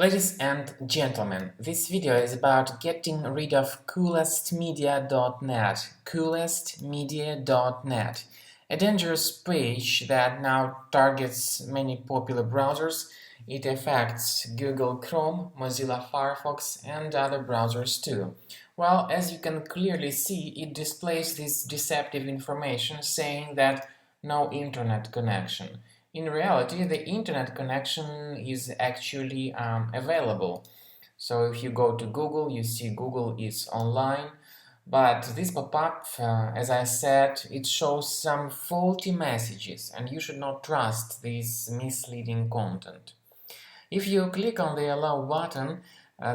Ladies and gentlemen, this video is about getting rid of coolestmedia.net, coolestmedia.net, a dangerous page that now targets many popular browsers. It affects Google Chrome, Mozilla Firefox, and other browsers too. Well, as you can clearly see, it displays this deceptive information saying that no internet connection. In reality, the internet connection is actually available. So if you go to Google, you see Google is online, but this pop-up, as I said, it shows some faulty messages, and you should not trust this misleading content. If you click on the Allow button,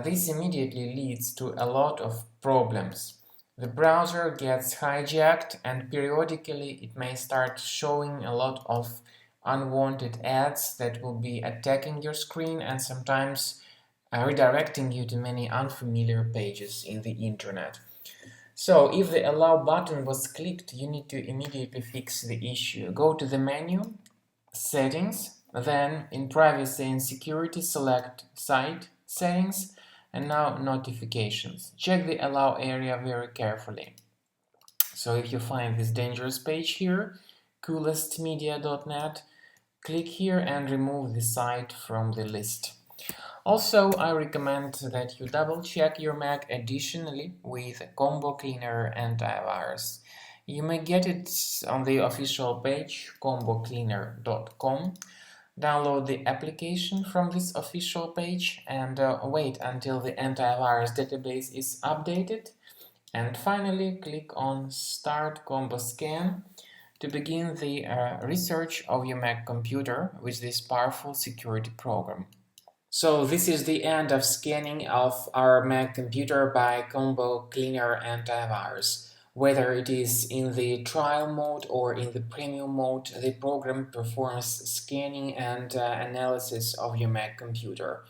this immediately leads to a lot of problems. The browser gets hijacked, and periodically it may start showing a lot of unwanted ads that will be attacking your screen and sometimes redirecting you to many unfamiliar pages in the internet. So if the Allow button was clicked, you need to immediately fix the issue. Go to the menu, Settings, then in Privacy and Security select Site Settings, and now Notifications. Check the Allow area very carefully. So if you find this dangerous page here, coolestmedia.net, click here and remove the site from the list. Also, I recommend that you double-check your Mac additionally with Combo Cleaner Antivirus. You may get it on the official page combocleaner.com. Download the application from this official page and wait until the antivirus database is updated. And finally, click on Start Combo Scan to begin the research of your Mac computer with this powerful security program. So this is the end of scanning of our Mac computer by Combo Cleaner Antivirus. Whether it is in the trial mode or in the premium mode, the program performs scanning and analysis of your Mac computer.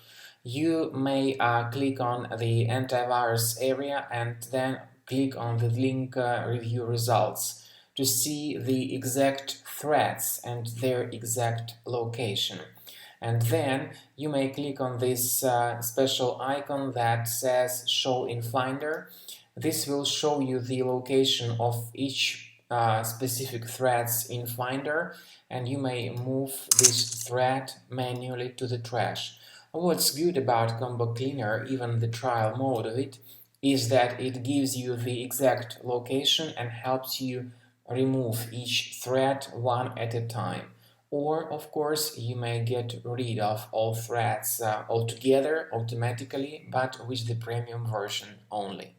You may click on the antivirus area and then click on the link Review Results to see the exact threats and their exact location. And then you may click on this special icon that says Show in Finder. This will show you the location of each specific threads in Finder, and you may move this thread manually to the trash. What's good about Combo Cleaner, even the trial mode of it, is that it gives you the exact location and helps you remove each thread one at a time. Or, of course, you may get rid of all threads altogether automatically, but with the premium version only.